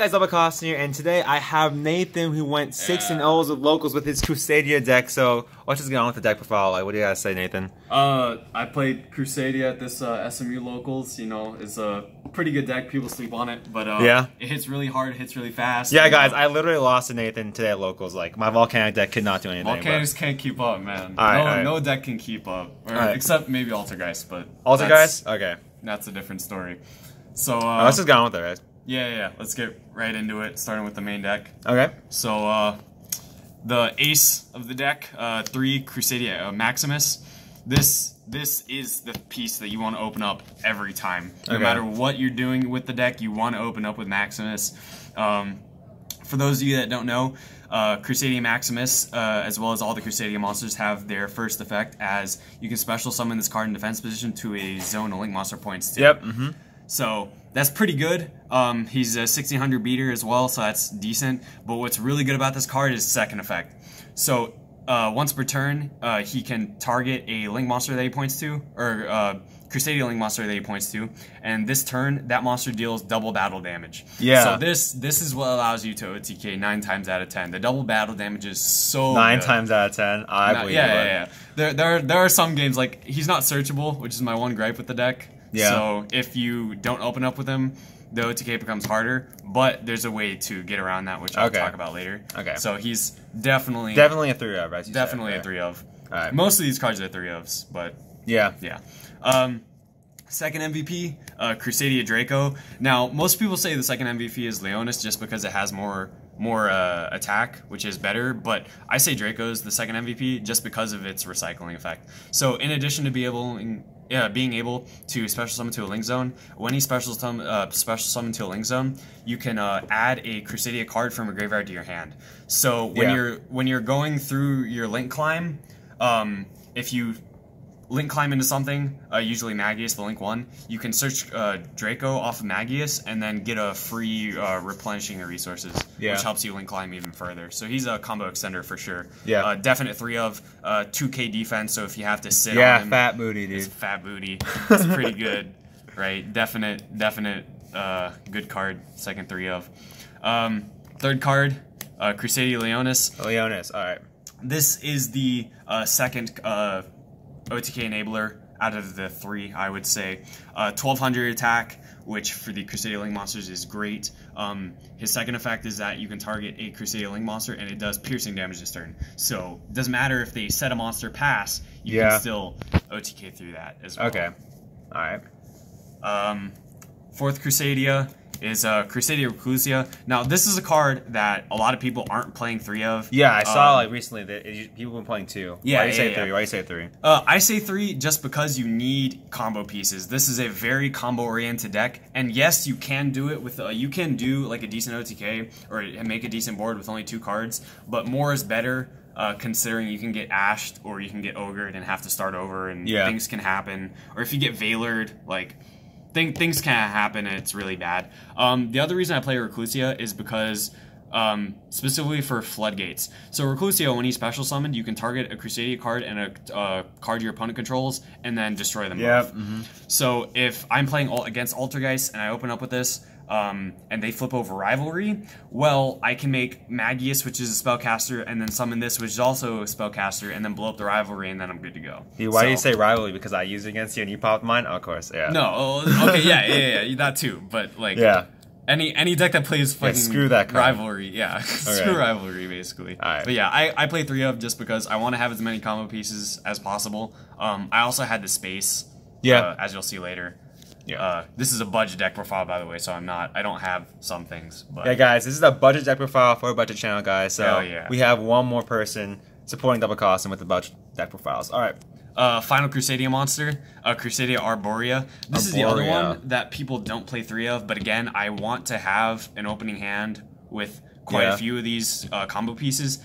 guys, Double here, and today I have Nathan who went 6-0 with locals with his Crusadia deck. So let's just get on with the deck profile. Like, what do you guys say, Nathan? I played Crusadia at this SMU locals. You know, it's a pretty good deck. People sleep on it, but yeah, it hits really hard. It hits really fast. Yeah, guys, I literally lost to Nathan today at locals. Like, my volcanic deck could not do anything. Volcanics can't keep up, man. No deck can keep up, except maybe Altergeist. But Altergeist, okay, that's a different story. So let's just get on with it, right? Yeah. Let's get right into it, starting with the main deck. Okay. So, the ace of the deck, 3 Crusadia Maximus. This is the piece that you want to open up every time. No matter what you're doing with the deck, you want to open up with Maximus. For those of you that don't know, Crusadia Maximus, as well as all the Crusadia monsters, have their first effect as you can special summon this card in defense position to a zone a link monster points to. Yep. So that's pretty good. He's a 1600 beater as well, so that's decent. But what's really good about this card is second effect. So once per turn, he can target a link monster that he points to, or Crusadia link monster that he points to, and this turn that monster deals double battle damage. Yeah. So this is what allows you to OTK 9 times out of 10. The double battle damage is so 9 good. times out of 10. I believe yeah. There are some games, like, he's not searchable, which is my one gripe with the deck. Yeah. So if you don't open up with him, the OTK becomes harder, but there's a way to get around that, which I'll talk about later. Okay. So he's definitely a 3 of, right? Definitely a 3 of. All right. Most of these cards are 3 ofs, but yeah. Second MVP, Crusadia Drako. Now, most people say the second MVP is Leonis just because it has more attack, which is better, but I say Draco's the second MVP just because of its recycling effect. So in addition to being able to special summon to a link zone, when he special summon to a link zone, you can add a Crusadia card from a graveyard to your hand. So when you're going through your link climb, if you link climb into something, usually Magius, the link one, you can search Drako off of Magius and then get a free replenishing your resources, which helps you link climb even further. So he's a combo extender for sure. Yeah. Definite 3 of, 2k defense, so if you have to sit on him. Fat booty, dude. It's fat booty. It's pretty good, right? Definite good card, second 3 of. Third card, Crusadia Leonis. Leonis, alright. This is the second OTK enabler out of the 3, I would say. 1200 attack, which for the Crusadia Link monsters is great. His second effect is that you can target a Crusadia Link monster and it does piercing damage this turn. So it doesn't matter if they set a monster pass, you can still OTK through that as well. Okay. Alright. Fourth Crusadia is Crusader Musiah. Now, this is a card that a lot of people aren't playing 3 of. Yeah, I saw like recently that people have been playing 2. Yeah, Why do you say 3? Why do you say 3? I say 3 just because you need combo pieces. This is a very combo-oriented deck, and yes, you can do it with you can do like a decent OTK or make a decent board with only 2 cards, but more is better. Considering you can get ashed or you can get ogred and have to start over, and things can happen. Or if you get Veilered, like things can happen and it's really bad. The other reason I play Reclusia is because specifically for floodgates. So Reclusia, when he's special summoned, you can target a Crusadia card and a card your opponent controls and then destroy them both. So if I'm playing against Altergeist and I open up with this, and they flip over Rivalry, well, I can make Magius, which is a spellcaster, and then summon this, which is also a spellcaster, and then blow up the Rivalry, and then I'm good to go. Why do you say Rivalry? Because I use it against you and you popped mine? Oh, of course, yeah. No, okay, yeah, that too, but like, any deck that plays fucking screw that card. Rivalry, screw Rivalry, basically. But yeah, I play 3 of just because I want to have as many combo pieces as possible. I also had the space, as you'll see later. This is a budget deck profile, by the way, so I don't have some things. But yeah, guys, this is a budget deck profile for a budget channel, guys. So we have one more person supporting Double Costing with the budget deck profiles. All right. Final Crusadia monster, Crusader Borya. This is the other one that people don't play 3 of, but again, I want to have an opening hand with quite a few of these combo pieces.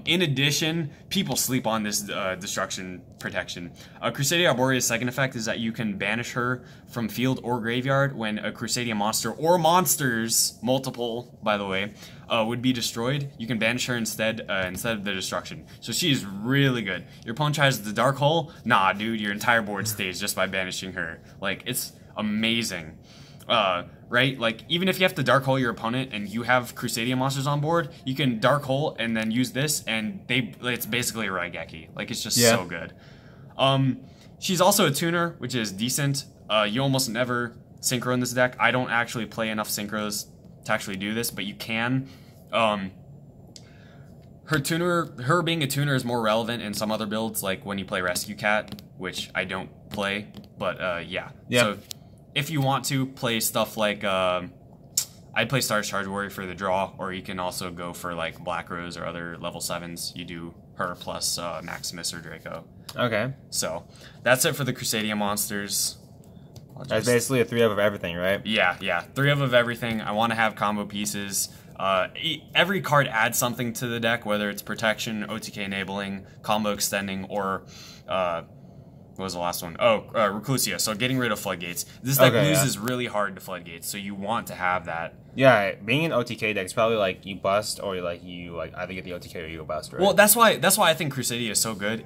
In addition, people sleep on this destruction protection. Crusadia Borya's second effect is that you can banish her from field or graveyard when a Crusadia monster or monsters, multiple by the way, would be destroyed. You can banish her instead of the destruction. So she is really good. Your opponent tries the dark hole, nah dude, your entire board stays just by banishing her. Like, it's amazing. Right? Like, even if you have to Dark Hole your opponent and you have Crusadia monsters on board, you can Dark Hole and then use this, and it's basically a Raigeki. Like, it's just so good. She's also a tuner, which is decent. You almost never synchro in this deck. I don't actually play enough synchros to actually do this, but you can. Her being a tuner is more relevant in some other builds, like when you play Rescue Cat, which I don't play, but yeah. So if you want to play stuff like, I'd play Star's Charge Warrior for the draw, or you can also go for like Black Rose or other level 7s. You do her plus Maximus or Drako. Okay. So that's it for the Crusadia monsters. That's basically a 3 of everything, right? Yeah. 3 of everything. I want to have combo pieces. Every card adds something to the deck, whether it's protection, OTK enabling, combo extending, or what was the last one? Reclusia. So getting rid of floodgates. This deck loses really hard to floodgates, so you want to have that. Yeah, being an OTK deck is probably like you bust, or like you either get the OTK or you go bust, right? Well, that's why I think Crusadia is so good.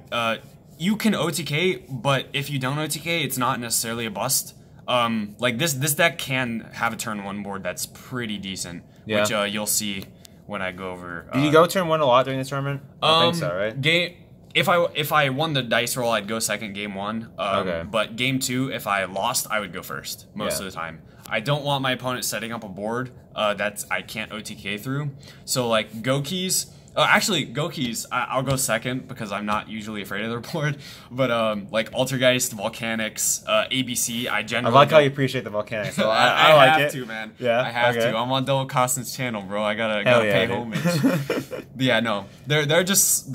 You can OTK, but if you don't OTK, it's not necessarily a bust. Like this deck can have a turn 1 board that's pretty decent, which you'll see when I go over. Did you go turn 1 a lot during this tournament? I think so, right? If I won the dice roll, I'd go second game 1. But game 2, if I lost, I would go first most of the time. I don't want my opponent setting up a board that I can't OTK through. So like Goki's. Actually, Goki's, I'll go second because I'm not usually afraid of their board. But like Altergeist, Volcanics, ABC, I generally. I like how you appreciate the Volcanics. So I like have it. to, man. Yeah, I have to. I'm on Double Costin's channel, bro. I gotta pay homage. But yeah, no. There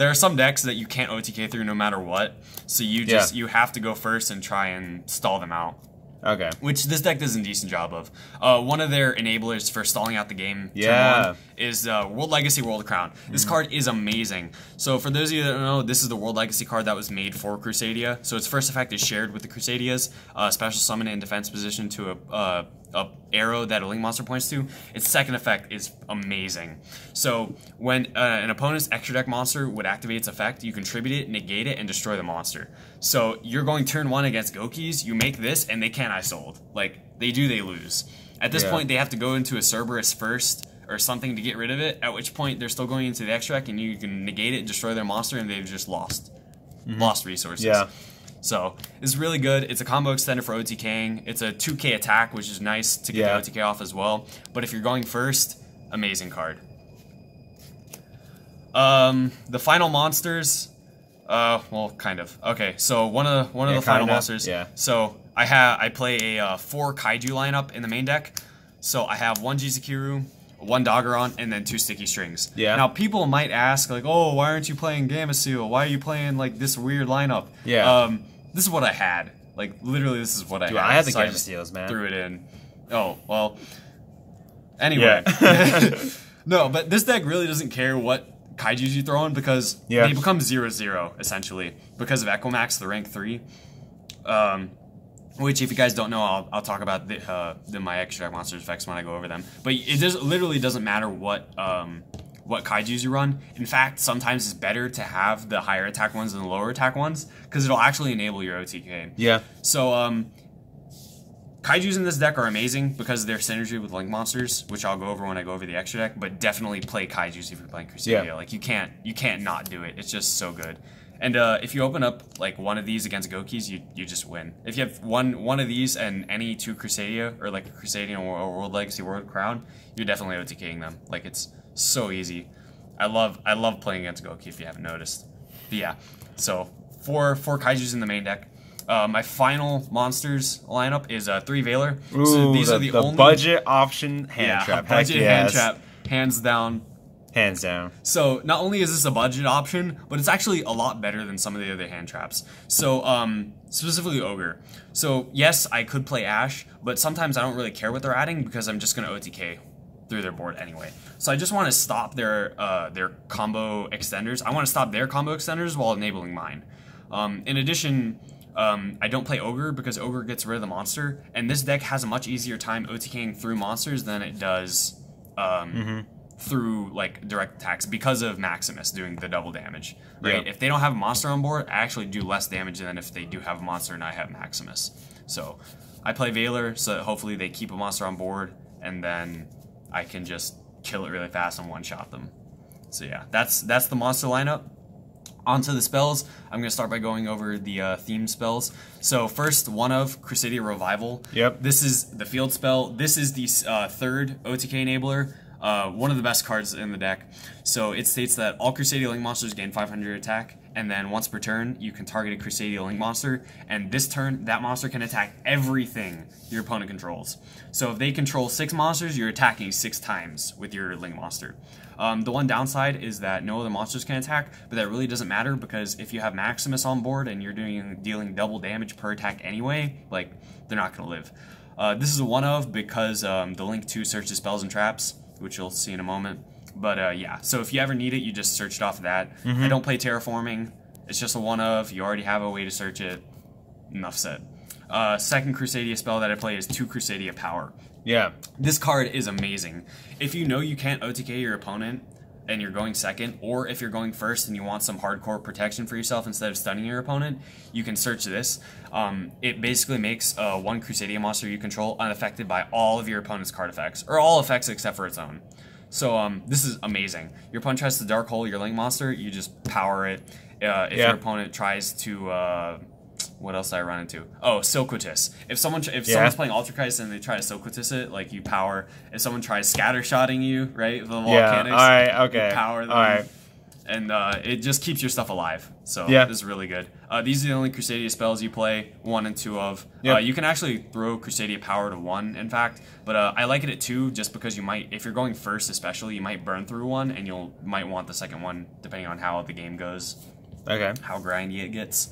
are some decks that you can't OTK through no matter what. So you have to go first and try and stall them out. Okay. Which this deck does a decent job of. One of their enablers for stalling out the game turn 1 is World Legacy World Crown. This card is amazing. So for those of you that don't know, this is the World Legacy card that was made for Crusadia. So its first effect is shared with the Crusadias. Special summon in defense position to a arrow that a link monster points to. Its second effect is amazing. So when an opponent's extra deck monster would activate its effect, you contribute it, negate it, and destroy the monster. So you're going turn 1 against Goki's, you make this, and they can't isolde. Like, they lose. At this point, they have to go into a Cerberus first, or something to get rid of it, at which point they're still going into the extra deck, and you can negate it, destroy their monster, and they've just lost. Lost resources. Yeah. So, it's really good. It's a combo extender for OTKing. It's a 2k attack, which is nice to get the OTK off as well. But if you're going first, amazing card. The final monsters, well, kind of. Okay, so one of the final monsters. Yeah. So I play a 4 Kaiju lineup in the main deck. So I have 1 Jizukiru, 1 Doggeron, and then 2 Sticky Strings. Yeah. Now people might ask like, oh, why aren't you playing Gameciel? Why are you playing like this weird lineup? Yeah. This is what I had. Like literally, this is what I had. I had the Gameciels, man. Threw it in. Oh well. Anyway. No, but this deck really doesn't care what Kaijus you throw in because they become 0/0 essentially because of Equimax, the rank 3. Which, if you guys don't know, I'll talk about my extra deck monsters effects when I go over them. But it literally doesn't matter what Kaijus you run. In fact, sometimes it's better to have the higher attack ones than the lower attack ones because it'll actually enable your OTK. Yeah. So Kaijus in this deck are amazing because of their synergy with Link monsters, which I'll go over when I go over the extra deck. But definitely play Kaijus if you're playing Crusadia. Like you can't not do it. It's just so good. And if you open up like one of these against Goki's, you just win. If you have one of these and any 2 Crusadia or like a Crusadia or World Legacy World Crown, you're definitely OTKing them. Like it's so easy. I love playing against Goki if you haven't noticed. But yeah, so four Kaijus in the main deck. My final monsters lineup is 3 Veiler. Ooh, so these are the only budget option hand trap. Budget hand trap, hands down. Hands down. So not only is this a budget option, but it's actually a lot better than some of the other hand traps. So specifically Ogre. So yes, I could play Ash, but sometimes I don't really care what they're adding because I'm just going to OTK through their board anyway. So I just want to stop their combo extenders. I want to stop their combo extenders while enabling mine. In addition, I don't play Ogre because Ogre gets rid of the monster, and this deck has a much easier time OTKing through monsters than it does through like direct attacks because of Maximus doing the double damage. Right? Yep. If they don't have a monster on board, I actually do less damage than if they do have a monster and I have Maximus. So I play Veiler, so that hopefully they keep a monster on board, and then I can just kill it really fast and one-shot them. So yeah, that's the monster lineup. Onto the spells, I'm going to start by going over the theme spells. So first, one of Crusadia Revival. Yep. This is the field spell. This is the third OTK enabler. One of the best cards in the deck. So it states that all Crusadia Link monsters gain 500 attack, and then once per turn, you can target a Crusadia Link monster, and this turn, that monster can attack everything your opponent controls. So if they control 6 monsters, you're attacking 6 times with your Link monster. The one downside is that no other monsters can attack, but that really doesn't matter because if you have Maximus on board and you're dealing double damage per attack anyway, like, they're not going to live. This is a one of because the Link 2 searches spells and traps, which you'll see in a moment. But yeah, so if you ever need it, you just search it off of that. I don't play Terraforming. It's just a one of. You already have a way to search it. Enough said. Second Crusadia spell that I play is 2 Crusadia Power. Yeah. This card is amazing. If you know you can't OTK your opponent and you're going second, or if you're going first and you want some hardcore protection for yourself instead of stunning your opponent, you can search this. It basically makes one Crusadia monster you control unaffected by all of your opponent's card effects, or all effects except for its own. So this is amazing. Your opponent tries to Dark Hole your Link monster, you just power it. If your opponent tries to... what else did I run into? Oh, Silquitous. If someone's playing Altergeist and they try to Silquitous it, like you power. If someone tries scattershotting you, right, the volcanics, alright, okay. you power them. Alright. And it just keeps your stuff alive. So this is really good. These are the only Crusadia spells you play, 1 and 2 of. You can actually throw Crusadia Power to 1, in fact. But I like it at 2 just because you might, if you're going first especially, you might burn through 1 and you might want the second one depending on how the game goes. Okay. How grindy it gets.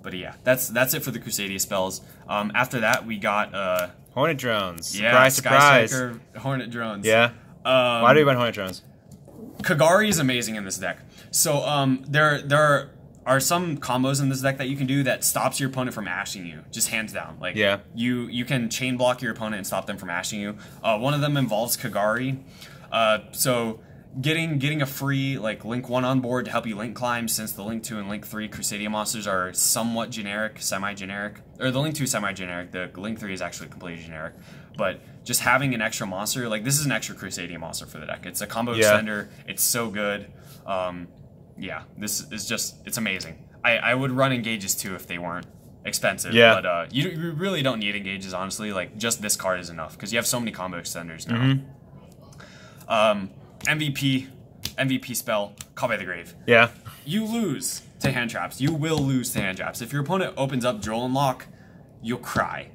But yeah, that's it for the Crusadia spells. After that, we got... Hornet Drones. Yeah, surprise. Sky Hornet Drones. Yeah. Why do you run Hornet Drones? Kagari is amazing in this deck. So there are some combos in this deck that you can do that stops your opponent from ashing you, just hands down. Like you can chain block your opponent and stop them from ashing you. One of them involves Kagari. So getting a free like Link 1 on board to help you Link climb, since the Link 2 and Link 3 Crusadia monsters are somewhat generic, semi-generic. Or the Link 2 is semi-generic, the Link 3 is actually completely generic. But just having an extra monster, like this is an extra Crusadia monster for the deck. It's a combo extender, it's so good. Yeah, this is just, it's amazing. I would run engages too if they weren't expensive. But you really don't need engages, honestly. Like just this card is enough because you have so many combo extenders now. MVP spell, Call by the Grave. Yeah. You lose to hand traps. You will lose to hand traps. If your opponent opens up Droll and Lock, you'll cry.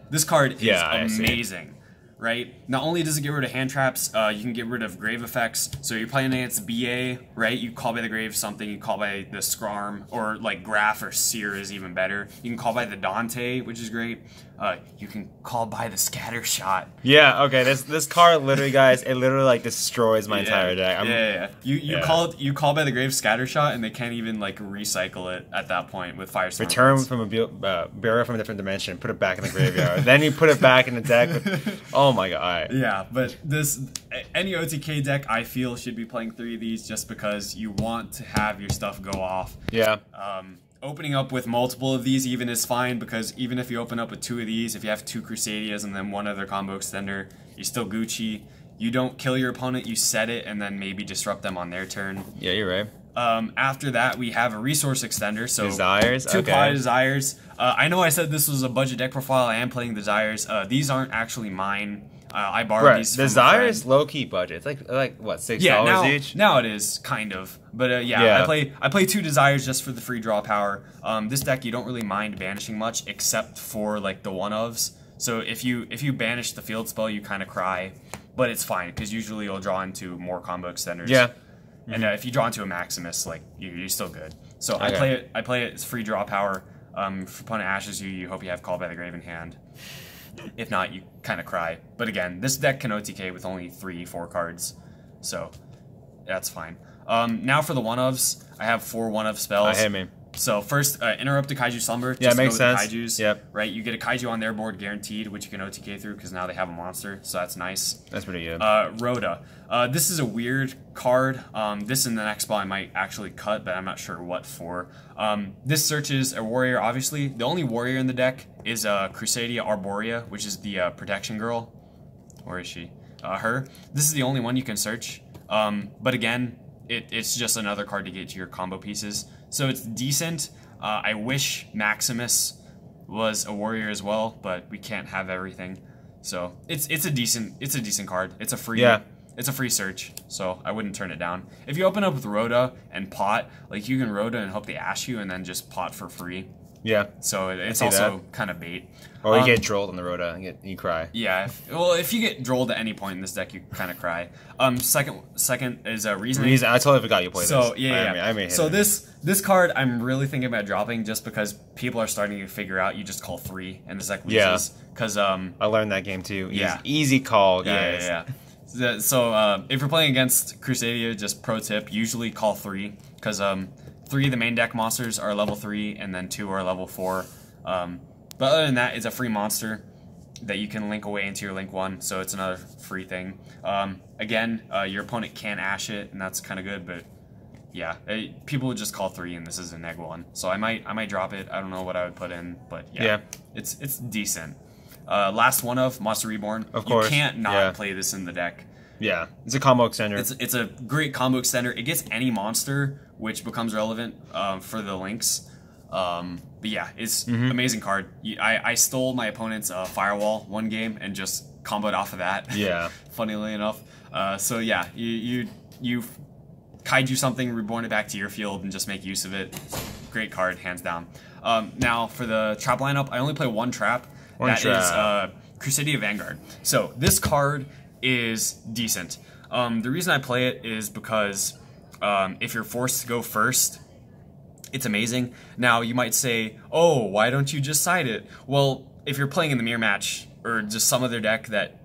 This card is amazing, right? Not only does it get rid of hand traps, you can get rid of grave effects. So you're playing against BA, right? You Call by the Grave something, you call by the Scrarm, or like Graph or Seer is even better. You can call by the Dante, which is great. You can call by the Scatter Shot. Yeah, okay, this card literally, guys, it literally like destroys my entire deck. You call by the Grave Scatter Shot, and they can't even like recycle it at that point with Firestorm. Return from a burial from a different dimension, put it back in the graveyard. Then you put it back in the deck. Oh my god. Yeah, but any OTK deck I feel should be playing 3 of these just because you want to have your stuff go off. Yeah. Opening up with multiple of these even is fine, because even if you open up with 2 of these, if you have 2 Crusadias and then 1 other combo extender, you're still Gucci. You don't kill your opponent, you set it, and then maybe disrupt them on their turn. Yeah, you're right. After that, we have a resource extender. So Desires? 2 Power Desires. I know I said this was a budget deck profile. I am playing Desires. These aren't actually mine. I borrowed these from Desires low-key budget. It's like what, $6 each? Now it is, kind of. But I play 2 Desires just for the free draw power. This deck you don't really mind banishing much, except for like the one-ofs. So if you banish the field spell, you kind of cry. But it's fine, because usually you'll draw into more combo extenders. Yeah. And if you draw into a Maximus, like you're still good. So I play it as free draw power. If opponent ashes you, you hope you have Call by the Grave in hand. If not, you kind of cry. But again, this deck can OTK with only 3-4 cards, so that's fine. Now for the one-ofs, I have 4 one-of spells. Hit me. So first, interrupt the Kaiju Slumber. Yeah, Just makes go with sense. the Kaijus, Yep. Right, you get a Kaiju on their board guaranteed, which you can OTK through because now they have a monster, so that's nice. That's pretty good. Rhoda. This is a weird card. This in the next spell I might actually cut, but I'm not sure what for. This searches a warrior, obviously. The only warrior in the deck is Crusadia Borya, which is the protection girl. Where is she? Her. This is the only one you can search. But again, it's just another card to get to your combo pieces. So it's decent. I wish Maximus was a warrior as well, but we can't have everything. So it's a decent card. It's a free search, so I wouldn't turn it down. If you open up with Rhoda and pot, like you can Rhoda and hope they ash you and then just pot for free. Yeah. So it's also kind of bait. Or you get trolled on the Rhoda and you cry. Yeah. If you get drolled at any point in this deck, you kind of cry. Second is reasoning. I totally forgot you played this. So yeah. So this card I'm really thinking about dropping just because people are starting to figure out you just call 3 and this deck loses. Because I learned that game too. Yeah. Easy call, guys. Yeah. So if you're playing against Crusadia, just pro tip, usually call 3 because 3 of the main deck monsters are level 3 and then 2 are level 4. But other than that, it's a free monster that you can link away into your link 1, so it's another free thing. Again, your opponent can ash it, and that's kind of good, but yeah, people would just call 3 and this is a neg 1. So I might drop it. I don't know what I would put in, but yeah. It's decent. Last one of Monster Reborn. Of course. You can't not play this in the deck. Yeah, it's a combo extender. It's a great combo extender. It gets any monster, which becomes relevant for the links. But yeah, it's amazing card. I stole my opponent's Firewall one game and just comboed off of that. Yeah. Funnily enough. So yeah, you kaiju something, reborn it back to your field, and just make use of it. Great card, hands down. Now for the trap lineup, I only play one trap. That is Crusadia Vanguard. So this card is decent. The reason I play it is because if you're forced to go first, it's amazing. Now you might say, oh, why don't you just side it? Well, if you're playing in the mirror match or just some other deck that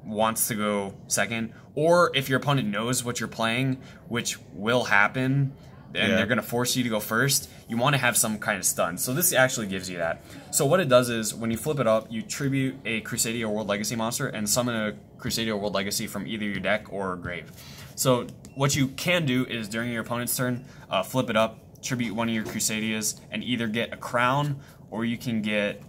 wants to go second, or if your opponent knows what you're playing, which will happen, and they're going to force you to go first, you want to have some kind of stun. So this actually gives you that. So what it does is, when you flip it up, you tribute a Crusadia World Legacy monster and summon a Crusadia World Legacy from either your deck or grave. So what you can do is, during your opponent's turn, flip it up, tribute one of your Crusadias, and either get a Crown, or you can get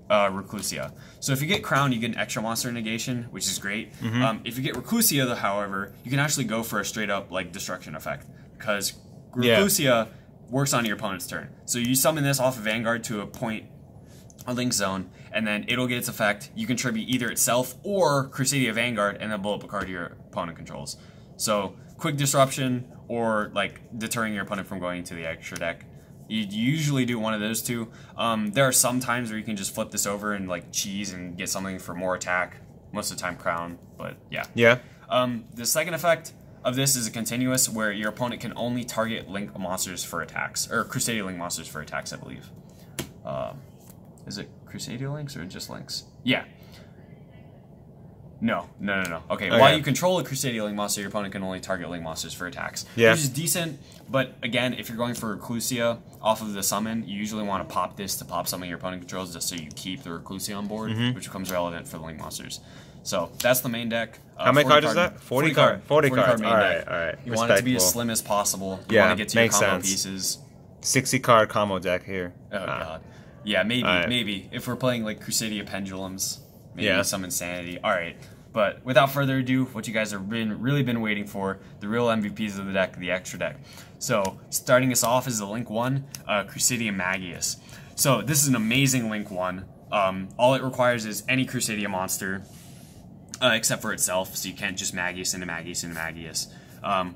Reclusia. So if you get Crown, you get an extra monster negation, which is great. If you get Reclusia, though, however, you can actually go for a straight-up like destruction effect, because Reclusia works on your opponent's turn. So you summon this off of Vanguard to a link zone, and then it'll get its effect. You can tribute either itself or Crusadia Vanguard, and then blow up a card your opponent controls. So quick disruption, or like deterring your opponent from going to the extra deck. You usually do one of those two. There are some times where you can just flip this over and like cheese and get something for more attack. Most of the time Crown, but yeah. The second effect of this is a continuous, where your opponent can only target Link monsters for attacks, or Crusadia Link monsters for attacks, I believe. Is it Crusadia Links or just Links? Yeah. No. Okay, while you control a Crusadia Link monster, your opponent can only target Link monsters for attacks. Which is decent, but again, if you're going for Reclusia off of the summon, you usually want to pop this to pop something your opponent controls, just so you keep the Reclusia on board, which becomes relevant for the Link monsters. So that's the main deck. How many cards is that? 40 cards. 40 cards. Main deck. All right. You want it to be as slim as possible. You want to get to your combo pieces. 60 card combo deck here. Oh god. Yeah, maybe. If we're playing like Crusadia Pendulums, maybe some Insanity. Alright. But without further ado, what you guys have really been waiting for, the real MVPs of the deck, the extra deck. So, starting us off is the Link 1, Crusadia Magius. So, this is an amazing Link 1. All it requires is any Crusadia monster, except for itself, so you can't just Magius into Magius into Magius.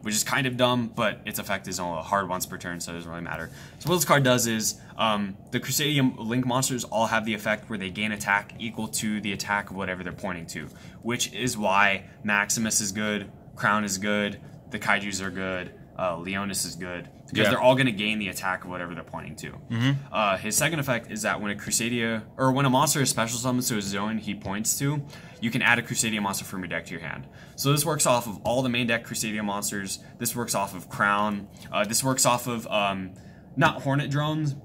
Which is kind of dumb, but its effect is only hard once per turn, so it doesn't really matter. So what this card does is, the Crusadia Link monsters all have the effect where they gain attack equal to the attack of whatever they're pointing to, which is why Maximus is good, Crown is good, the Kaijus are good, Leonis is good, because they're all going to gain the attack of whatever they're pointing to. His second effect is that when a Crusadia, or when a monster is special summoned to a zone he points to, you can add a Crusadia monster from your deck to your hand. So this works off of all the main deck Crusadia monsters. This works off of Crown. This works off of not Hornet drones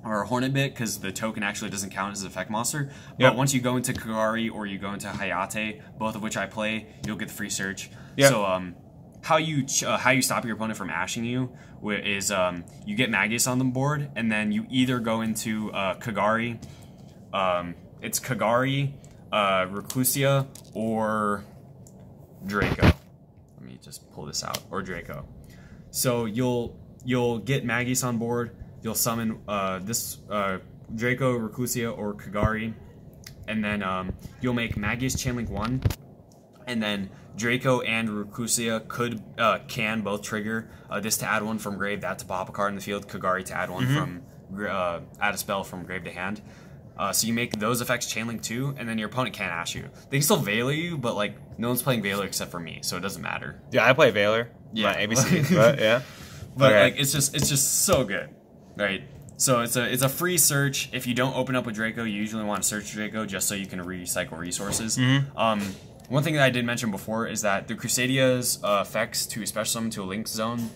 or Hornet bit, because the token actually doesn't count as an effect monster. But once you go into Kagari or you go into Hayate, both of which I play, you'll get the free search. So how you stop your opponent from ashing you is you get Magius on the board, and then you either go into Kagari, it's Kagari, Reclusia, or Drako. Let me just pull this out, or Drako. So you'll get Magius on board. You'll summon this Drako, Reclusia, or Kagari, and then you'll make Magius Chainlink 1, and then Drako and Reclusia can both trigger this to add 1 from grave, that to pop a card in the field, Kagari to add 1 from add a spell from grave to hand. So you make those effects Chainlink 2, and then your opponent can't ash you. They can still Veiler you, but like no one's playing Veiler except for me, so it doesn't matter. Yeah, I play Veiler. Yeah, ABC, but yeah. But like it's just so good, right? So it's a free search. If you don't open up with Drako, you usually want to search Drako just so you can recycle resources. One thing that I did mention before is that the Crusadia's effects to special summon to a link zone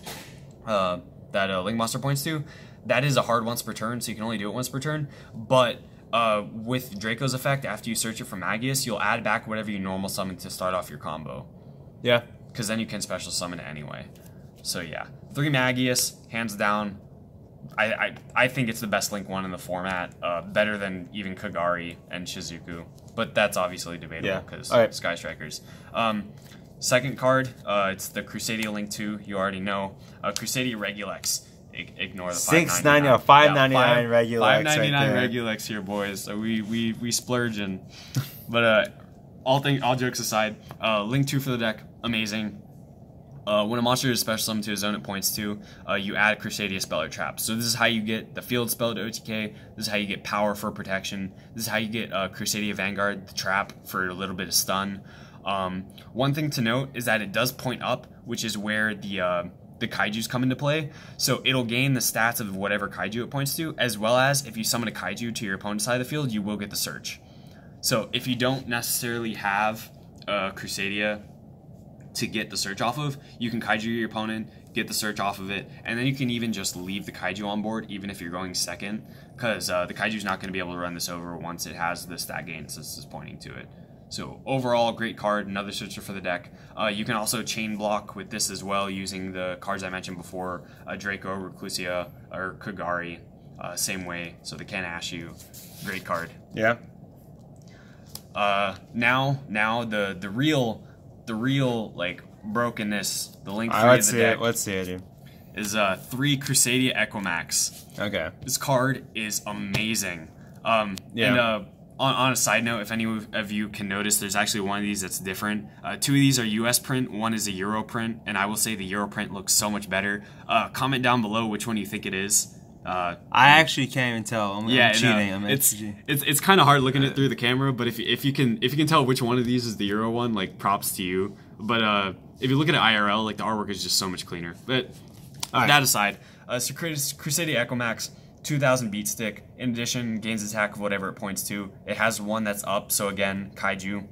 that a link monster points to, that is a hard once per turn, so you can only do it once per turn. But with Draco's effect, after you search it from Magius, you'll add back whatever you normal summon to start off your combo. Yeah. Because then you can special summon it anyway. So yeah, 3 Magius, hands down. I think it's the best Link 1 in the format, better than even Kagari and Shizuku. But that's obviously debatable because Sky Strikers. Second card, it's the Crusadia Link 2. You already know. Crusadia Regulex. Ignore the $5.99. $5.99 Regulex. $5.99 Regulex here, boys. So we splurging. But all jokes aside, Link 2 for the deck, amazing. When a monster is special summoned to a zone it points to, you add Crusadia spell or trap. So this is how you get the field spell to OTK. This is how you get power for protection. This is how you get Crusadia Vanguard, the trap, for a little bit of stun. One thing to note is that it does point up, which is where the kaijus come into play. So it'll gain the stats of whatever kaiju it points to, as well as if you summon a kaiju to your opponent's side of the field, you will get the search. So if you don't necessarily have Crusadia to get the search off of, you can kaiju your opponent, get the search off of it, and then you can even just leave the kaiju on board even if you're going second, because the kaiju's not going to be able to run this over once it has the stat gain since it's pointing to it. So overall, great card, another searcher for the deck. You can also chain block with this as well using the cards I mentioned before, Drako, Reclusia, or Kagari, same way, so they can't ash you. Great card. Yeah. Now the real like brokenness, the Link 3 of the deck. Let's see it, dude. Is 3 Crusadia Equimax. Okay. This card is amazing. And on a side note, if any of you can notice, there's actually one of these that's different. 2 of these are US print, 1 is a Euro print, and I will say the Euro print looks so much better. Comment down below which one you think it is. I actually can't even tell. I'm cheating. No, it's kind of hard looking at it through the camera, but if you can tell which one of these is the Euro one, like props to you. But if you look at it IRL, like the artwork is just so much cleaner. But that aside, so Crusadia Equimax, 2000 beat stick. In addition, gains attack of whatever it points to. It has one that's up, so again, kaiju.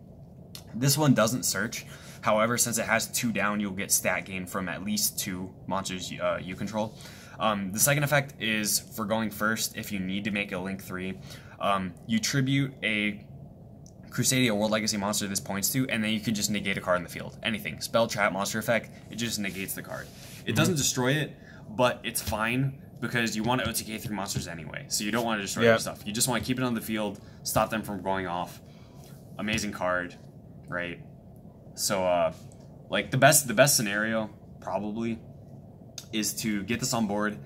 This one doesn't search. However, since it has 2 down, you'll get stat gain from at least 2 monsters you control. The second effect is for going first. If you need to make a Link 3, you tribute a Crusadia World Legacy monster this points to, and then you can just negate a card in the field. Anything. Spell, trap, monster effect, it just negates the card. It doesn't destroy it, but it's fine because you want to OTK 3 monsters anyway, so you don't want to destroy their stuff. You just want to keep it on the field, stop them from going off. Amazing card, right? So, like the best scenario probably is to get this on board,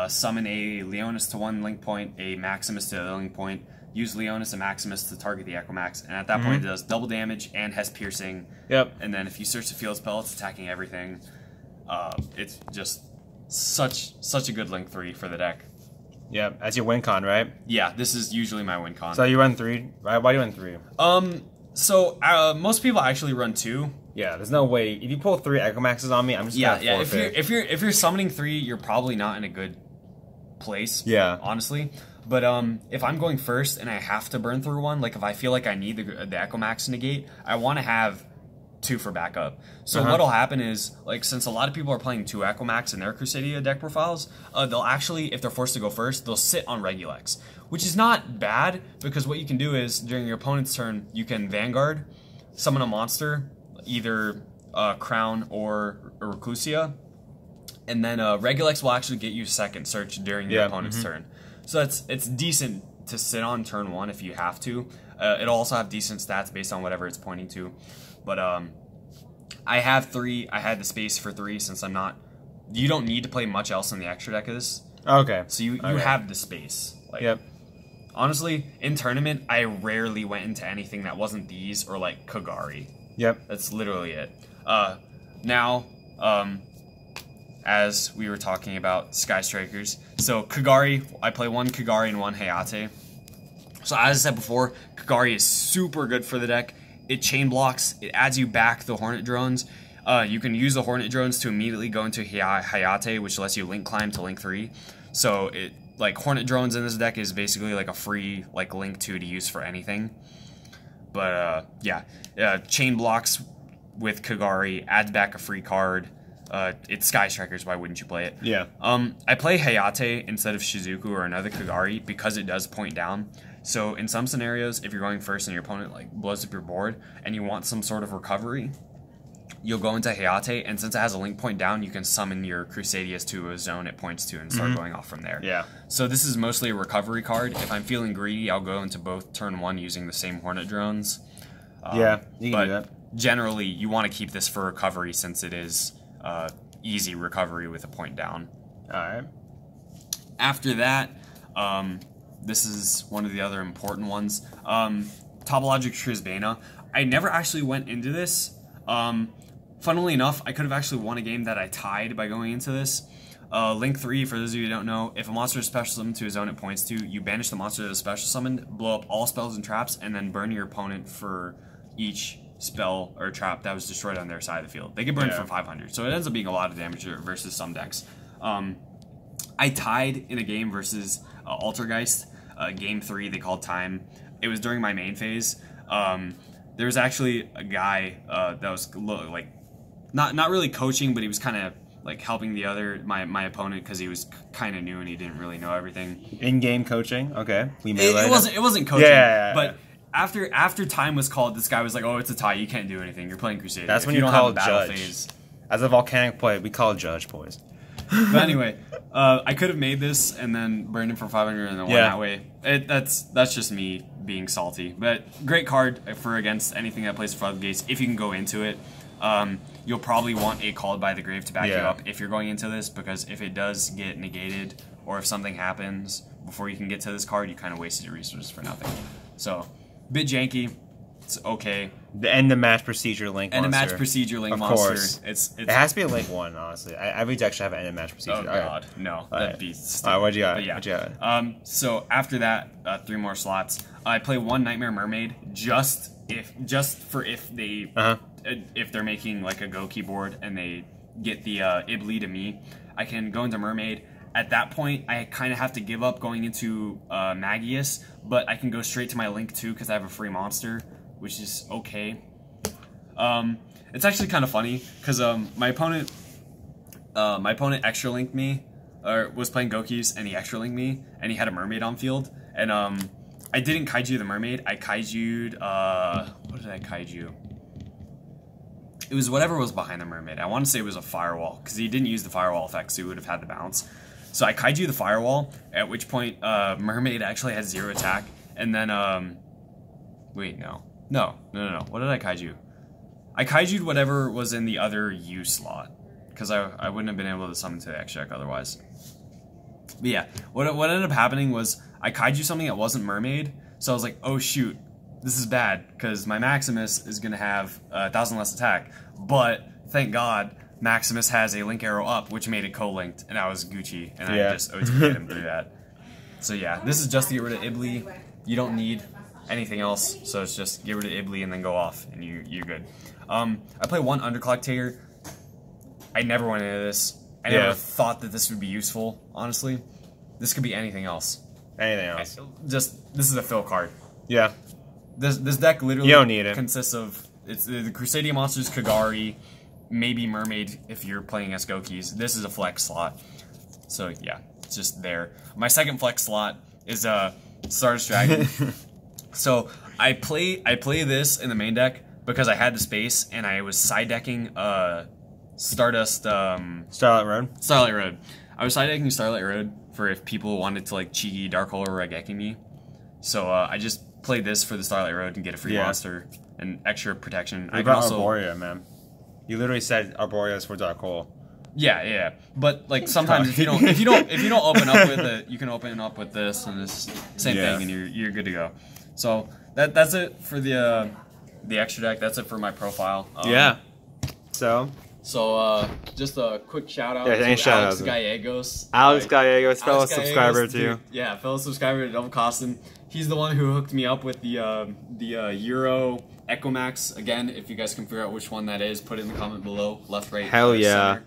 summon a Leonis to 1 link point, a Maximus to the other link point, use Leonis and Maximus to target the Equimax, and at that point it does double damage and has piercing. Yep. And then if you search the field spell, it's attacking everything. It's just such a good Link 3 for the deck. Yeah, as your win con, right? Yeah, this is usually my win con. So you run 3, right? Why do you run 3? So most people actually run 2. Yeah, there's no way. If you pull 3 Equimaxes on me, I'm just gonna forfeit. If you're summoning 3, you're probably not in a good place. Yeah, honestly. But if I'm going first and I have to burn through one, like if I feel like I need the Equimax to negate, I want to have 2 for backup. So what'll happen is, like, since a lot of people are playing 2 Aquamax in their Crusadia deck profiles, they'll actually, if they're forced to go first, they'll sit on Regulex, which is not bad, because what you can do is, during your opponent's turn, you can Vanguard, summon a monster, either Crown or Reclusia, and then Regulex will actually get you second search during your opponent's turn. So it's decent to sit on turn 1 if you have to. It'll also have decent stats based on whatever it's pointing to. But I have 3. I had the space for 3 since I'm not... You don't need to play much else in the extra deck of this. Okay. So you have the space. Like, honestly, in tournament, I rarely went into anything that wasn't these or, like, Kagari. That's literally it. Now, as we were talking about Sky Strikers, so Kagari, I play 1 Kagari and 1 Hayate. So as I said before, Kagari is super good for the deck. It chain blocks, it adds you back the Hornet Drones. You can use the Hornet Drones to immediately go into Hayate, which lets you link climb to link 3. So it, like, Hornet Drones in this deck is basically like a free, like, link 2 to use for anything. But chain blocks with Kagari, adds back a free card. It's Sky Strikers, why wouldn't you play it? I play Hayate instead of Shizuku or another Kagari because it does point down. So in some scenarios, if you're going first and your opponent, like, blows up your board and you want some sort of recovery, you'll go into Hayate, and since it has a link point down, you can summon your Crusadias to a zone it points to and start going off from there. So this is mostly a recovery card. If I'm feeling greedy, I'll go into both turn 1 using the same Hornet Drones. You can do that. Generally, you want to keep this for recovery since it is easy recovery with a point down. Alright. After that, this is one of the other important ones. Topologic Triz Baena. I never actually went into this. Funnily enough, I could have actually won a game that I tied by going into this. Link 3, for those of you who don't know, if a monster is special summoned to a zone it points to, you banish the monster that is special summoned, blow up all spells and traps, and then burn your opponent for each spell or trap that was destroyed on their side of the field. They get burned for 500, so it ends up being a lot of damage versus some decks. I tied in a game versus Altergeist. Game 3, they called time. It was during my main phase. There was actually a guy that was like not really coaching, but he was kind of like helping my opponent because he was kind of new and he didn't really know everything. In-game coaching, okay. It wasn't coaching, but after time was called, this guy was like, "Oh, it's a tie. You can't do anything. You're playing Crusader." That's when you don't call have a battle judge. Phase. As a volcanic play, we call judge, boys. But anyway, I could have made this and then burned him for 500 and then won that way. That's just me being salty. But great card for against anything that plays Floodgates if you can go into it. You'll probably want a Called by the Grave to back you up if you're going into this, because if it does get negated or if something happens before you can get to this card, you kind of wasted your resources for nothing. So, bit janky. It's okay. The end of match procedure link monster. End of match procedure link monster. Of course. It has to be a link 1, honestly. Every deck should have an end of match procedure. Oh, God. No. That'd be stupid. Alright, what'd you got? But yeah. What'd you got? So, after that, 3 more slots. I play 1 Nightmare Mermaid just for if they... if they're making, like, a Go keyboard and they get the Ibli to me, I can go into Mermaid. At that point, I kind of have to give up going into Magius, but I can go straight to my Link 2 because I have a free monster, which is okay. It's actually kind of funny because my opponent extra linked me, or was playing Gokis, and he extra linked me, and he had a Mermaid on field, and I didn't kaiju the Mermaid. I kaiju'd what did I kaiju? It was whatever was behind the Mermaid. I want to say it was a Firewall, because he didn't use the Firewall effect, so he would have had the bounce. So I kaiju the Firewall, at which point Mermaid actually had 0 attack, and then wait, no. What did I kaiju? I kaiju'd whatever was in the other U slot, because I wouldn't have been able to summon to the X check otherwise. But yeah, what ended up happening was I kaiju something that wasn't Mermaid, so I was like, oh shoot, this is bad, because my Maximus is going to have 1,000 less attack, but thank God Maximus has a Link Arrow up, which made it co-linked, and I was Gucci, and I just OTP'd him through that. So yeah, this is just to get rid of Ibli. You don't need anything else, so it's just get rid of Ibli and then go off, and you're good. I play 1 Undercollectator. I never went into this. I never thought that this would be useful, honestly. This could be anything else. Anything else. This is a fill card. Yeah. This deck literally you don't need it. consists of... It's the Crusadia monsters, Kagari, maybe Mermaid if you're playing as Gokis. This is a flex slot. So yeah, it's just there. My second flex slot is Starlight Dragon. So I play this in the main deck because I had the space and I was side decking Stardust Starlight Road. Starlight Road. I was side decking Starlight Road for if people wanted to like cheeky Dark Hole or Regeki me. So I just played this for the Starlight Road and get a free monster and extra protection. I got also Borya, man. You literally said Borya is for Dark Hole. Yeah. But like sometimes if you don't open up with it, you can open up with this and this same thing, and you're good to go. So that's it for the extra deck. That's it for my profile. So just a quick shout out to Alex Gallegos. Alex Gallegos, fellow subscriber too. Yeah, fellow subscriber to Double Costin. He's the one who hooked me up with the Euro Echomax. Again, if you guys can figure out which one that is, put it in the comment below. Left, right, hell yeah.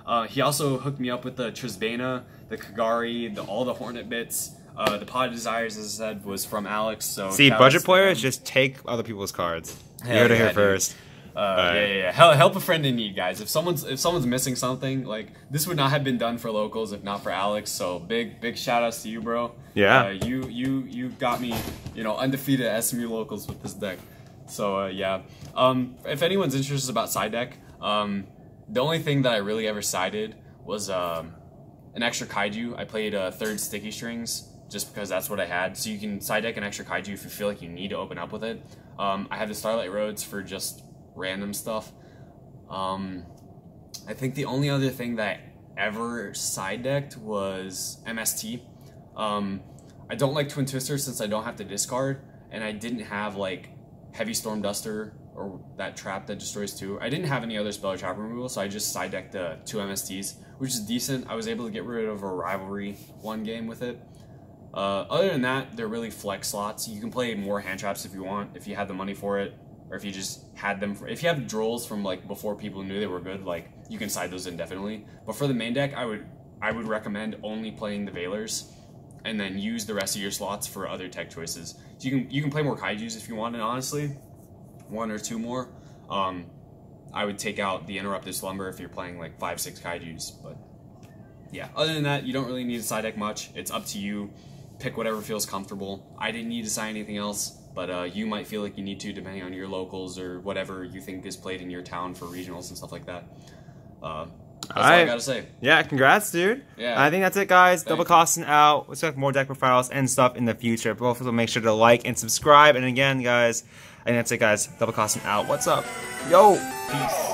Center. He also hooked me up with the Baena, the Kagari, all the Hornet bits. The Pod of Desires, as I said, was from Alex. So see, budget players just take other people's cards. You heard it here first. Help a friend in need, guys. If someone's missing something, like this would not have been done for locals if not for Alex. So big shout outs to you, bro. Yeah. You got me, undefeated at SMU locals with this deck. So if anyone's interested about side deck, the only thing that I really ever sided was an extra kaiju. I played third sticky strings just because that's what I had. So you can side deck an extra kaiju if you feel like you need to open up with it. I have the Starlight Roads for just random stuff. I think the only other thing that I ever side decked was MST. I don't like Twin Twister since I don't have to discard, and I didn't have like Heavy Storm Duster or that trap that destroys 2. I didn't have any other spell or trap removal, so I just side decked the 2 MSTs, which is decent. I was able to get rid of a Rivalry 1 game with it. Other than that, they're really flex slots. You can play more hand traps if you want, if you have the money for it, or if you just had them. If you have drolls from like before people knew they were good, like you can side those indefinitely. But for the main deck, I would recommend only playing the Veilers, and then use the rest of your slots for other tech choices. So you can play more kaijus if you want, and honestly, 1 or 2 more. I would take out the Interrupted Slumber if you're playing like 5-6 kaijus. But yeah, other than that, you don't really need to side deck much. It's up to you. Pick whatever feels comfortable. I didn't need to sign anything else, but you might feel like you need to depending on your locals or whatever you think is played in your town for regionals and stuff like that. That's all I gotta say. Yeah, congrats, dude. Yeah. I think that's it, guys. Double Costin out. We'll expect more deck profiles and stuff in the future. But also make sure to like and subscribe. And again, guys, I think that's it, guys. Double Costin out. What's up? Yo! Peace.